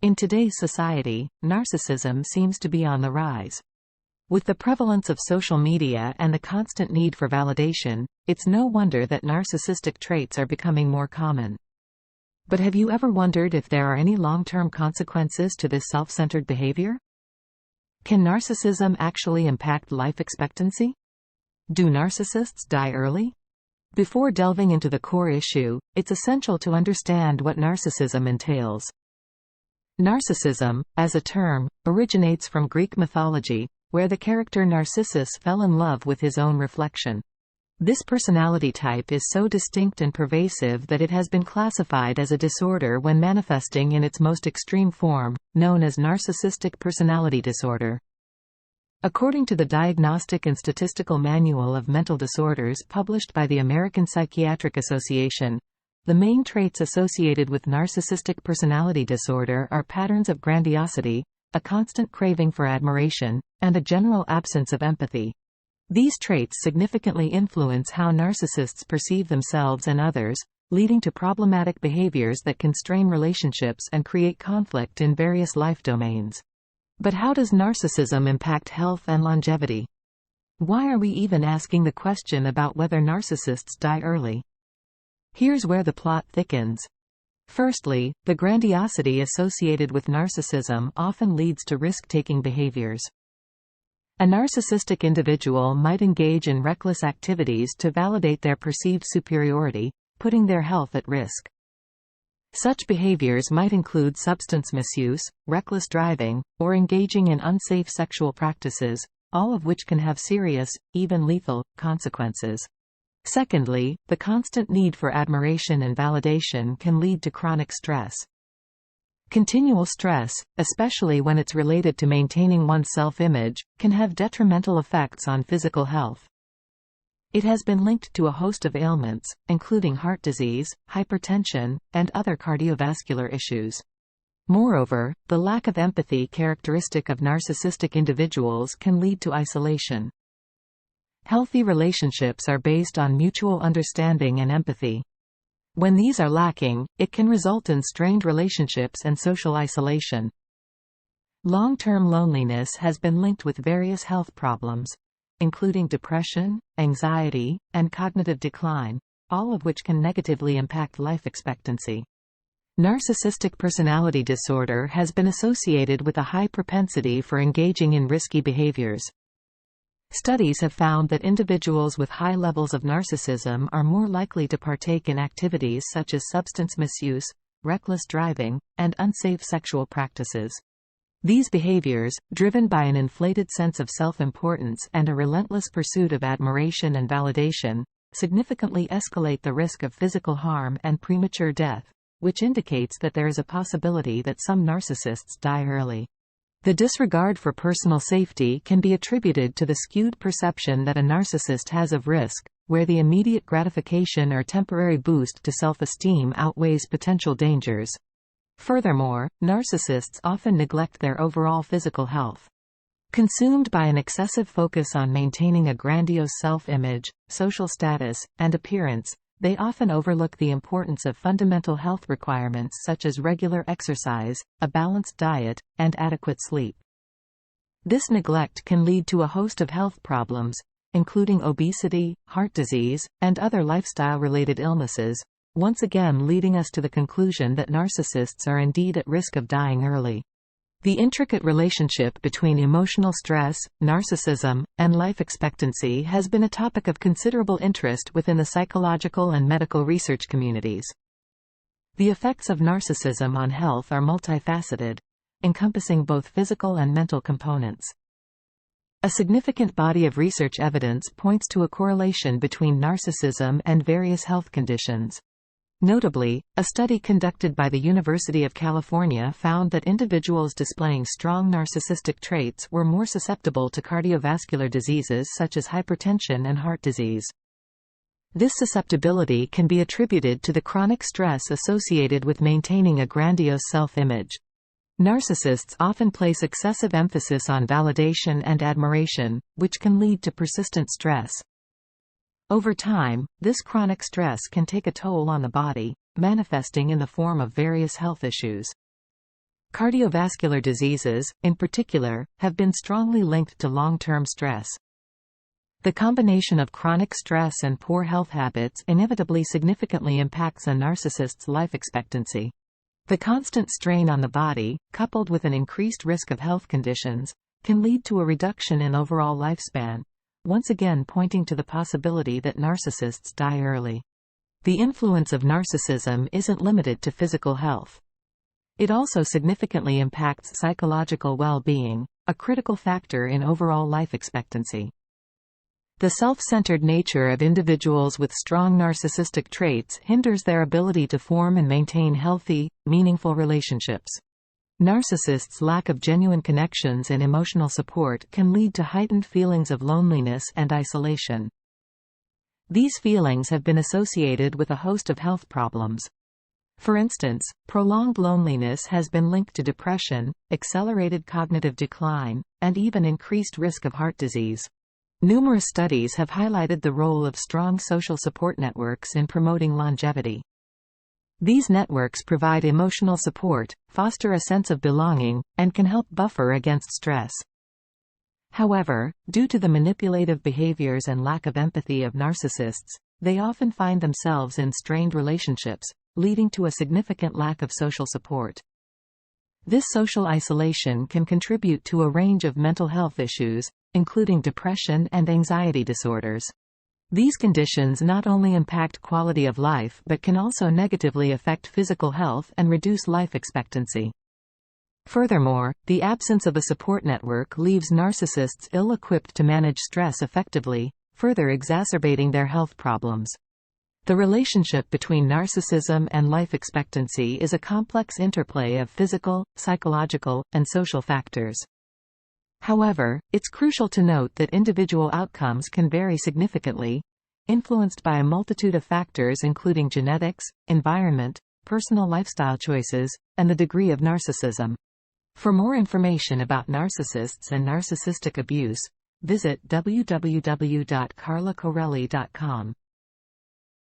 In today's society, narcissism seems to be on the rise. With the prevalence of social media and the constant need for validation, it's no wonder that narcissistic traits are becoming more common. But have you ever wondered if there are any long-term consequences to this self-centered behavior? Can narcissism actually impact life expectancy? Do narcissists die early? Before delving into the core issue, it's essential to understand what narcissism entails. Narcissism, as a term, originates from Greek mythology, where the character Narcissus fell in love with his own reflection. This personality type is so distinct and pervasive that it has been classified as a disorder when manifesting in its most extreme form, known as narcissistic personality disorder. According to the Diagnostic and Statistical Manual of Mental Disorders published by the American Psychiatric Association, the main traits associated with narcissistic personality disorder are patterns of grandiosity, a constant craving for admiration, and a general absence of empathy. These traits significantly influence how narcissists perceive themselves and others, leading to problematic behaviors that can strain relationships and create conflict in various life domains. But how does narcissism impact health and longevity? Why are we even asking the question about whether narcissists die early? Here's where the plot thickens. Firstly, the grandiosity associated with narcissism often leads to risk-taking behaviors. A narcissistic individual might engage in reckless activities to validate their perceived superiority, putting their health at risk. Such behaviors might include substance misuse, reckless driving, or engaging in unsafe sexual practices, all of which can have serious, even lethal, consequences. Secondly, the constant need for admiration and validation can lead to chronic stress. Continual stress, especially when it's related to maintaining one's self-image, can have detrimental effects on physical health. It has been linked to a host of ailments, including heart disease, hypertension, and other cardiovascular issues. Moreover, the lack of empathy characteristic of narcissistic individuals can lead to isolation. Healthy relationships are based on mutual understanding and empathy. When these are lacking, it can result in strained relationships and social isolation. Long-term loneliness has been linked with various health problems, including depression, anxiety, and cognitive decline, all of which can negatively impact life expectancy. Narcissistic personality disorder has been associated with a high propensity for engaging in risky behaviors. Studies have found that individuals with high levels of narcissism are more likely to partake in activities such as substance misuse, reckless driving, and unsafe sexual practices. These behaviors, driven by an inflated sense of self-importance and a relentless pursuit of admiration and validation, significantly escalate the risk of physical harm and premature death, which indicates that there is a possibility that some narcissists die early. The disregard for personal safety can be attributed to the skewed perception that a narcissist has of risk, where the immediate gratification or temporary boost to self-esteem outweighs potential dangers. Furthermore, narcissists often neglect their overall physical health. Consumed by an excessive focus on maintaining a grandiose self-image, social status, and appearance, they often overlook the importance of fundamental health requirements such as regular exercise, a balanced diet, and adequate sleep. This neglect can lead to a host of health problems, including obesity, heart disease, and other lifestyle-related illnesses, once again leading us to the conclusion that narcissists are indeed at risk of dying early. The intricate relationship between emotional stress, narcissism, and life expectancy has been a topic of considerable interest within the psychological and medical research communities. The effects of narcissism on health are multifaceted, encompassing both physical and mental components. A significant body of research evidence points to a correlation between narcissism and various health conditions. Notably, a study conducted by the University of California found that individuals displaying strong narcissistic traits were more susceptible to cardiovascular diseases such as hypertension and heart disease. This susceptibility can be attributed to the chronic stress associated with maintaining a grandiose self-image. Narcissists often place excessive emphasis on validation and admiration, which can lead to persistent stress. Over time, this chronic stress can take a toll on the body, manifesting in the form of various health issues. Cardiovascular diseases, in particular, have been strongly linked to long-term stress. The combination of chronic stress and poor health habits inevitably significantly impacts a narcissist's life expectancy. The constant strain on the body, coupled with an increased risk of health conditions, can lead to a reduction in overall lifespan, once again pointing to the possibility that narcissists die early. The influence of narcissism isn't limited to physical health. It also significantly impacts psychological well-being, a critical factor in overall life expectancy. The self-centered nature of individuals with strong narcissistic traits hinders their ability to form and maintain healthy, meaningful relationships. Narcissists' lack of genuine connections and emotional support can lead to heightened feelings of loneliness and isolation. These feelings have been associated with a host of health problems. For instance, prolonged loneliness has been linked to depression, accelerated cognitive decline, and even increased risk of heart disease. Numerous studies have highlighted the role of strong social support networks in promoting longevity. These networks provide emotional support, foster a sense of belonging, and can help buffer against stress. However, due to the manipulative behaviors and lack of empathy of narcissists, they often find themselves in strained relationships, leading to a significant lack of social support. This social isolation can contribute to a range of mental health issues, including depression and anxiety disorders. These conditions not only impact quality of life but can also negatively affect physical health and reduce life expectancy. Furthermore, the absence of a support network leaves narcissists ill-equipped to manage stress effectively, further exacerbating their health problems. The relationship between narcissism and life expectancy is a complex interplay of physical, psychological, and social factors. However, it's crucial to note that individual outcomes can vary significantly, influenced by a multitude of factors including genetics, environment, personal lifestyle choices, and the degree of narcissism. For more information about narcissists and narcissistic abuse, visit www.carlacorelli.com.